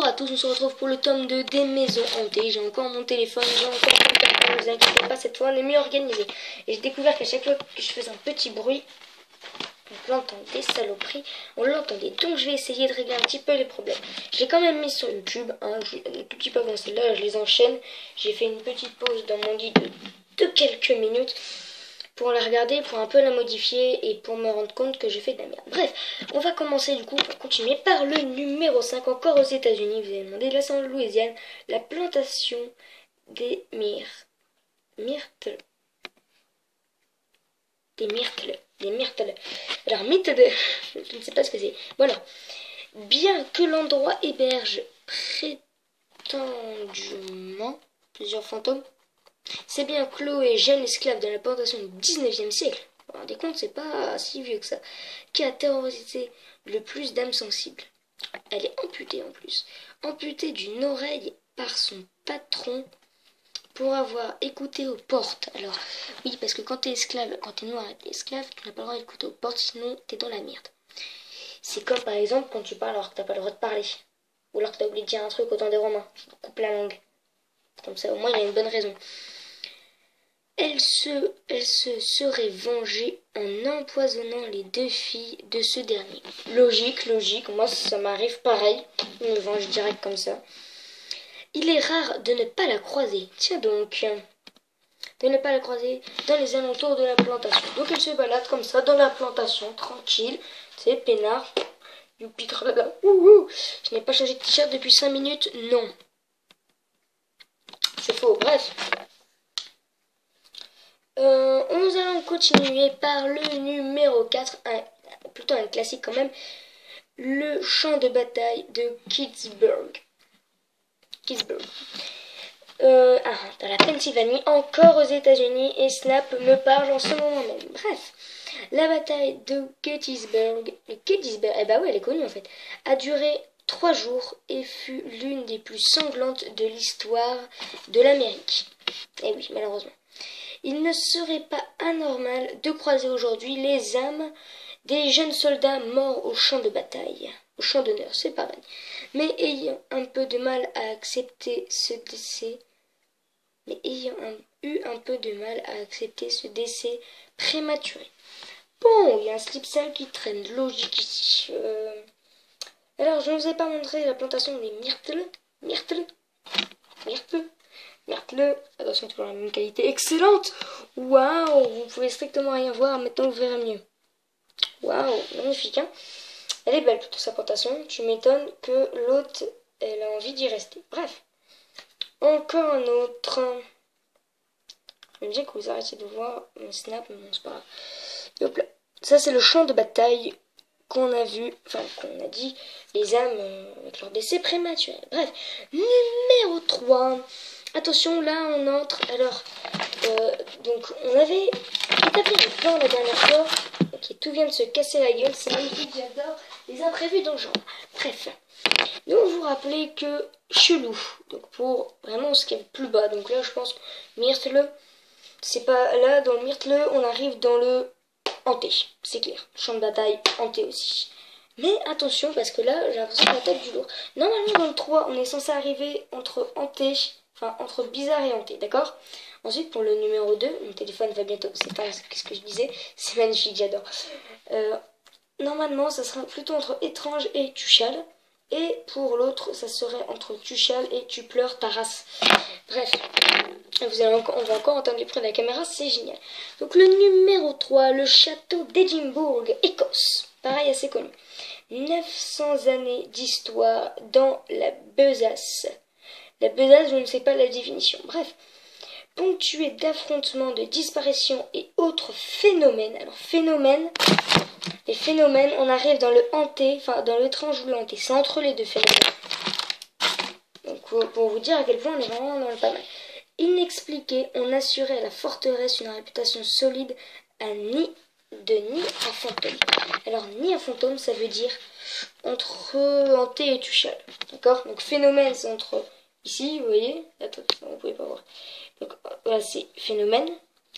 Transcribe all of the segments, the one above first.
Bonjour à tous, on se retrouve pour le tome 2 des maisons hantées. J'ai encore mon téléphone, j'ai encore mon téléphone, ne vous inquiétez pas, cette fois on est mieux organisé. Et j'ai découvert qu'à chaque fois que je faisais un petit bruit, on l'entendait, saloperie, on l'entendait. Donc je vais essayer de régler un petit peu les problèmes. J'ai quand même mis sur YouTube, un tout petit peu avancé là, je les enchaîne. J'ai fait une petite pause dans mon lit de quelques minutes pour la regarder, pour un peu la modifier et pour me rendre compte que j'ai fait de la merde. Bref, on va commencer du coup, pour continuer par le numéro 5, encore aux États-Unis. Vous avez demandé, là c'est en Louisiane, la plantation des myrtles. Des myrtles. Alors, myrtles, je ne sais pas ce que c'est. Voilà. Bien que l'endroit héberge prétendument plusieurs fantômes, c'est bien Chloé, jeune esclave de la plantation du 19e siècle, vous vous rendez compte, c'est pas si vieux que ça, qui a terrorisé le plus d'âmes sensibles. Elle est amputée en plus, amputée d'une oreille par son patron pour avoir écouté aux portes. Alors, oui, parce que quand t'es esclave, quand t'es noir et t'es esclave, tu n'as pas le droit d'écouter aux portes, sinon t'es dans la merde. C'est comme par exemple quand tu parles alors que t'as pas le droit de parler, ou alors que t'as oublié de dire un truc au temps des Romains, tu te coupes la langue. Comme ça, au moins, il y a une bonne raison. Elle se serait vengée en empoisonnant les deux filles de ce dernier. Logique, moi ça m'arrive pareil, je me venge direct comme ça. Il est rare de ne pas la croiser, tiens donc, de ne pas la croiser dans les alentours de la plantation. Donc elle se balade comme ça dans la plantation, tranquille, tu sais, peinard, youpi tralala, ouhou. Je n'ai pas changé de t-shirt depuis 5 minutes, non. C'est faux, bref. Nous allons continuer par le numéro 4, plutôt un classique quand même, le champ de bataille de Gettysburg. Dans la Pennsylvanie, encore aux États-Unis, et Snap me parle en ce moment même. Bref, la bataille de Gettysburg, eh bah ouais, elle est connue en fait, a duré 3 jours et fut l'une des plus sanglantes de l'histoire de l'Amérique. Eh oui, malheureusement. Il ne serait pas anormal de croiser aujourd'hui les âmes des jeunes soldats morts au champ de bataille, au champ d'honneur, c'est pareil, mais ayant un peu de mal à accepter ce décès, prématuré. Bon, il y a un slip sale qui traîne, logique ici. Alors, je ne vous ai pas montré la plantation des myrtles. Attention, toujours la même qualité, excellente. Waouh, vous pouvez strictement rien voir, maintenant vous verrez mieux. Waouh, magnifique, hein. Elle est belle plutôt sa plantation, tu m'étonnes que l'autre, elle a envie d'y rester. Bref, encore un autre. J'aime bien que vous arrêtiez de voir mon snap, mais bon, c'est pas grave. Hop là. Ça, c'est le champ de bataille qu'on a vu, qu'on a dit, les âmes avec leur décès prématuré. Bref, numéro 3. Attention, là, on entre. Alors, donc, on avait établi un plan la dernière fois. Ok, tout vient de se casser la gueule. C'est magnifique, j'adore les imprévus dans le genre. Bref, donc vous rappelez que chelou, donc pour vraiment ce qui est le plus bas. Donc là, je pense que myrtle, c'est pas là, dans le myrtle, on arrive dans le hanté, c'est clair. Champ de bataille, hanté aussi. Mais attention, parce que là, j'ai l'impression que la tête du lourd. Normalement, dans le 3, on est censé arriver entre hanté, entre bizarre et hanté, d'accord? Ensuite, pour le numéro 2, mon téléphone va bientôt s'éteindre, qu'est-ce que je disais? C'est magnifique, j'adore. Normalement, ça sera plutôt entre étrange et tuchal. Et pour l'autre, ça serait entre tuchal et tu pleures ta race. Bref, on va encore entendre les bruits de la caméra, c'est génial. Donc le numéro 3, le château d'Édimbourg, Écosse. Pareil, assez connu. 900 années d'histoire dans la besace. La besace, je ne sais pas la définition. Bref, ponctué d'affrontements, de disparitions et autres phénomènes. Alors, les phénomènes, on arrive dans le hanté, dans l'étrange ou le hanté. C'est entre les deux phénomènes. Donc, pour vous dire à quel point on est vraiment dans le pas mal. Inexpliqué, on assurait à la forteresse une réputation solide nid à fantôme. Alors, nid à fantôme, ça veut dire entre hanté et tuchal. D'accord? Donc, phénomène, c'est entre ici, vous voyez? Attends, vous pouvez pas voir. Donc, là, c'est phénomène.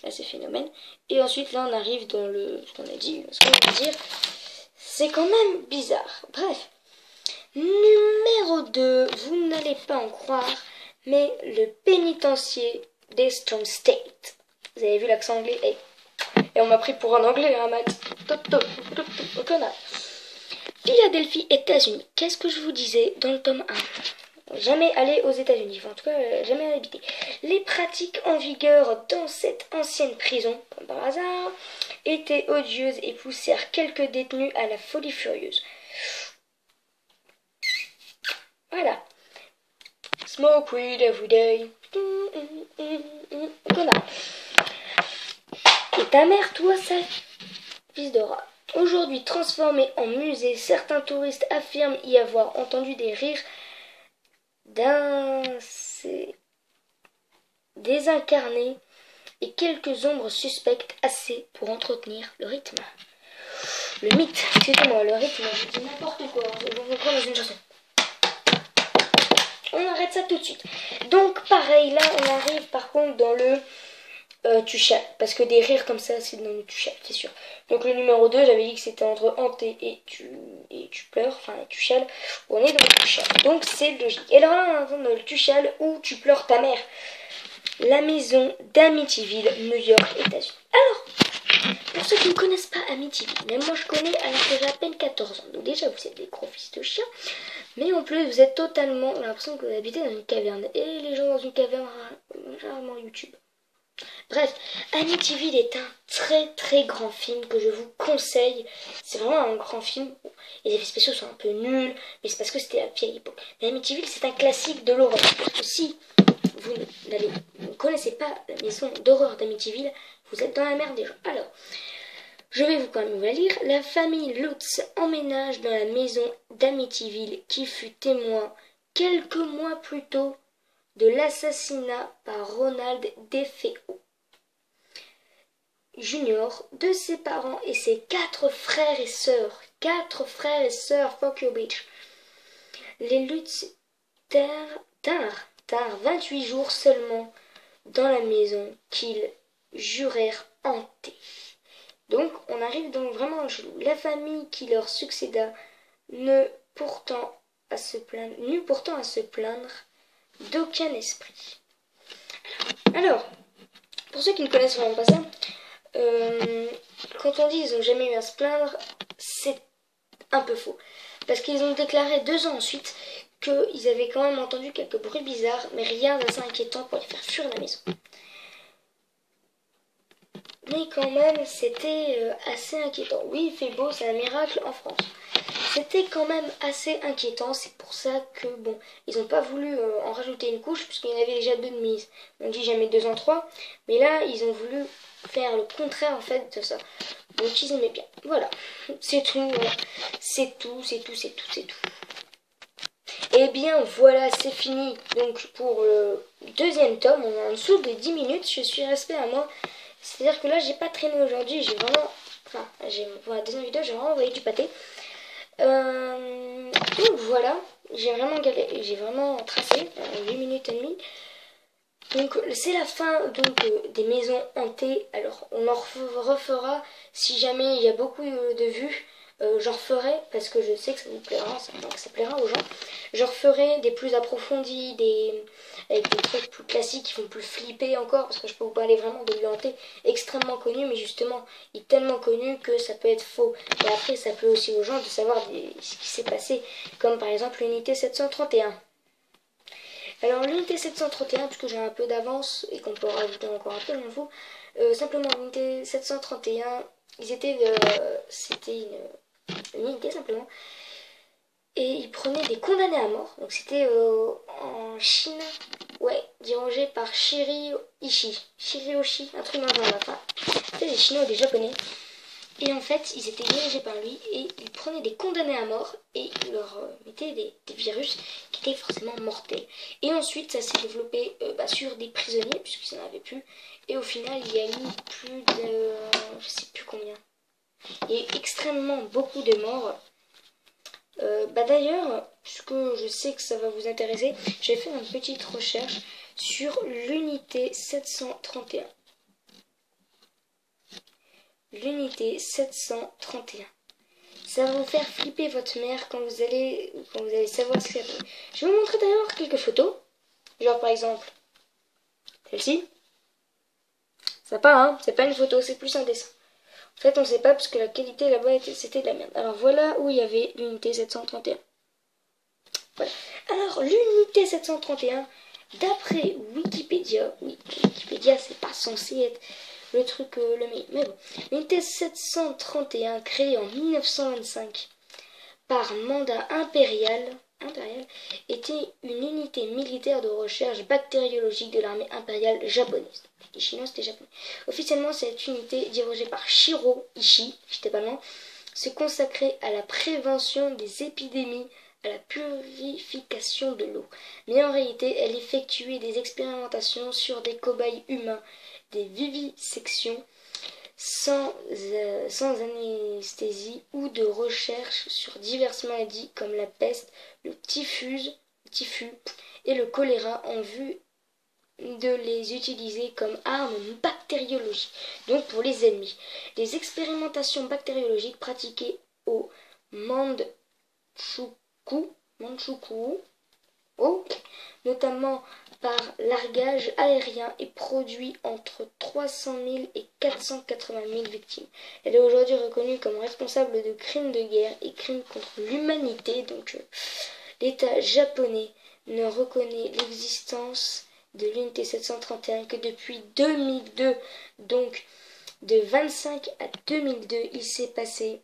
Là, c'est phénomène. Et ensuite, là, on arrive dans ce qu'on a dit, ce qu'on veut dire. C'est quand même bizarre. Bref. Numéro parle de, vous n'allez pas en croire, mais le pénitencier d'Estrom State. Vous avez vu l'accent anglais? Et on m'a pris pour un anglais, hein, Matt. Connard. Philadelphie, États-Unis. Qu'est-ce que je vous disais dans le tome 1? Jamais aller aux États-Unis, enfin, en tout cas, jamais habiter. Les pratiques en vigueur dans cette ancienne prison, comme par hasard, étaient odieuses et poussèrent quelques détenus à la folie furieuse. Voilà. Smoke weed every day. Connard. Et ta mère, toi, sale fils de rat. Aujourd'hui transformé en musée, certains touristes affirment y avoir entendu des rires désincarnés et quelques ombres suspectes assez pour entretenir le rythme. Le mythe, excusez-moi, le rythme, je dis n'importe quoi, je vous prends dans une chanson. On arrête ça tout de suite. Donc pareil, là on arrive par contre dans le tu chiales, parce que des rires comme ça c'est dans le tu chiales, c'est sûr. Donc le numéro 2, j'avais dit que c'était entre hanté et tu pleures, enfin tu chiales, on est dans le tu chiales, donc c'est logique. Et alors là on est dans le tu chiales ou tu pleures ta mère. La maison d'Amityville, New York, États-Unis. Alors, pour ceux qui ne connaissent pas Amityville, même moi je connais alors que j'ai à peine 14 ans, donc déjà vous êtes des gros fils de chiens, mais en plus vous êtes totalement, on a l'impression que vous habitez dans une caverne, et les gens dans une caverne, rarement YouTube. Bref, Amityville est un très très grand film que je vous conseille. C'est vraiment un grand film. Les effets spéciaux sont un peu nuls, mais c'est parce que c'était la vieille époque. Mais Amityville, c'est un classique de l'horreur. Parce que si vous ne connaissez pas la maison d'horreur d'Amityville, vous êtes dans la merde déjà. Alors, je vais quand même vous la lire. La famille Lutz emménage dans la maison d'Amityville qui fut témoin quelques mois plus tôt de l'assassinat par Ronald DeFeo Junior de ses parents et ses 4 frères et sœurs. 4 frères et sœurs, fuck your bitch. Les Lutz tinrent 28 jours seulement dans la maison qu'ils jurèrent hanter. Donc on arrive donc vraiment au chelou. La famille qui leur succéda n'eut pourtant à se plaindre d'aucun esprit. Alors, pour ceux qui ne connaissent vraiment pas ça, quand on dit ils n'ont jamais eu à se plaindre, c'est un peu faux. Parce qu'ils ont déclaré 2 ans ensuite qu'ils avaient quand même entendu quelques bruits bizarres, mais rien d'assez inquiétant pour les faire fuir la maison. Mais quand même, c'était assez inquiétant. Oui, il fait beau, c'est un miracle en France. C'était quand même assez inquiétant, c'est pour ça que, bon, ils n'ont pas voulu en rajouter une couche, puisqu'il y en avait déjà 2 de mise. On dit jamais 2 en 3, mais là, ils ont voulu faire le contraire, en fait, de ça. Donc, ils aimaient bien. Voilà, c'est tout, c'est tout. Et bien, voilà, c'est fini. Donc, pour le 2e tome, on est en dessous de 10 minutes, je suis restée à moi. C'est-à-dire que là, j'ai pas traîné aujourd'hui, j'ai vraiment... Enfin, pour la 2e vidéo, j'ai vraiment envoyé du pâté. Donc voilà, j'ai vraiment tracé 8 minutes et demie. Donc c'est la fin donc, des maisons hantées. Alors on en refera si jamais il y a beaucoup de vues. J'en referai parce que je sais que ça vous plaira, que ça plaira aux gens. J'en referai des plus approfondis, avec des trucs plus classiques qui font plus flipper encore, parce que je peux vous parler vraiment de lieux hantés extrêmement connus, mais justement, il est tellement connu que ça peut être faux. Et après, ça plaît aussi aux gens de savoir ce qui s'est passé, comme par exemple l'unité 731. Alors l'unité 731, puisque j'ai un peu d'avance et qu'on peut rajouter encore un peu d'infos, simplement l'unité 731, c'était une unité simplement, et ils prenaient des condamnés à mort. Donc c'était en Chine, ouais, dirigé par Shirioshi, un truc dans le genre. Enfin, c'était des Chinois ou des Japonais. Et en fait, ils étaient dirigés par lui et ils prenaient des condamnés à mort et ils leur mettaient des virus qui étaient forcément mortels. Et ensuite, ça s'est développé sur des prisonniers, puisqu'ils n'en avaient plus. Et au final, il y a eu plus de... je sais plus combien. Il y a eu extrêmement beaucoup de morts. D'ailleurs, puisque je sais que ça va vous intéresser, j'ai fait une petite recherche sur l'unité 731. L'unité 731. Ça va vous faire flipper votre mère quand vous allez savoir ce que c'est. Je vais vous montrer d'ailleurs quelques photos. Genre par exemple, celle-ci. Ça part, hein, c'est pas une photo, c'est plus un dessin. En fait, on sait pas parce que la qualité là-bas c'était de la merde. Alors voilà où il y avait l'unité 731. Voilà. Alors l'unité 731, d'après Wikipédia, oui, Wikipédia c'est pas censé être le truc le meilleur, mais bon. L'unité 731, créée en 1925 par mandat impérial, était une unité militaire de recherche bactériologique de l'armée impériale japonaise. Les Chinois, c'était japonais. Officiellement, cette unité, dirigée par Shiro Ishii, j'étais pas loin, se consacrait à la prévention des épidémies, à la purification de l'eau. Mais en réalité, elle effectuait des expérimentations sur des cobayes humains, des vivisections sans anesthésie ou de recherche sur diverses maladies comme la peste, le typhus et le choléra en vue de les utiliser comme armes bactériologiques, donc pour les ennemis. Les expérimentations bactériologiques pratiquées au Manchukuo, notamment par largage aérien, et produit entre 300 000 et 480 000 victimes. Elle est aujourd'hui reconnue comme responsable de crimes de guerre et crimes contre l'humanité. Donc l'État japonais ne reconnaît l'existence de l'unité 731 que depuis 2002. Donc de 25 à 2002, il s'est passé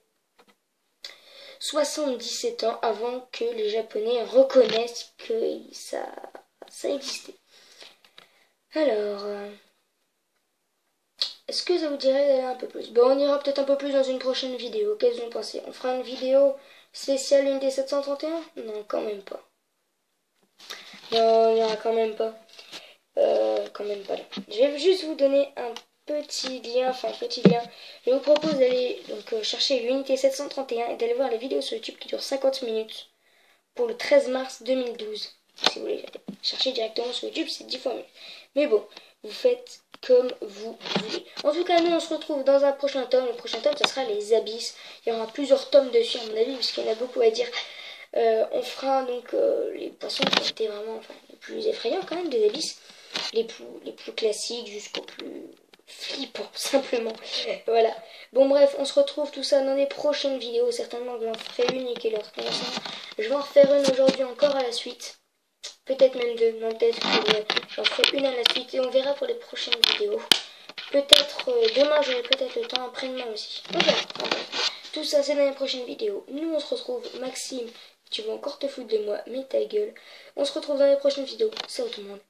77 ans avant que les Japonais reconnaissent que ça existait. Alors, est-ce que ça vous dirait d'aller un peu plus? Bon, on ira peut-être un peu plus dans une prochaine vidéo. Qu'est-ce que vous en pensez? On fera une vidéo spéciale unité 731? Non, quand même pas. Non, il n'y aura quand même pas. Quand même pas là. Je vais juste vous donner un petit lien. Je vous propose d'aller donc chercher l'unité 731 et d'aller voir la vidéo sur YouTube qui dure 50 minutes pour le 13 mars 2012. Si vous voulez chercher directement sur YouTube, c'est 10 fois mieux. Mais bon, vous faites comme vous voulez. En tout cas, nous, on se retrouve dans un prochain tome. Le prochain tome, ça sera les abysses. Il y aura plusieurs tomes dessus, à mon avis, parce qu'il y en a beaucoup à dire. On fera donc les poissons qui ont été vraiment les plus effrayants quand même des abysses. Les plus classiques jusqu'aux plus flippants, simplement. Voilà. Bon, bref, on se retrouve tout ça dans les prochaines vidéos. Certainement que j'en ferai une et que l'autre. Je vais en refaire une aujourd'hui encore à la suite. Peut-être même deux. Non, peut-être que j'en ferai une à la suite. Et on verra pour les prochaines vidéos. Peut-être demain, j'aurai peut-être le temps. Après-demain aussi. On verra. Tout ça, c'est dans les prochaines vidéos. Nous, on se retrouve. Maxime, tu vas encore te foutre de moi, mais ta gueule. On se retrouve dans les prochaines vidéos. Salut tout le monde.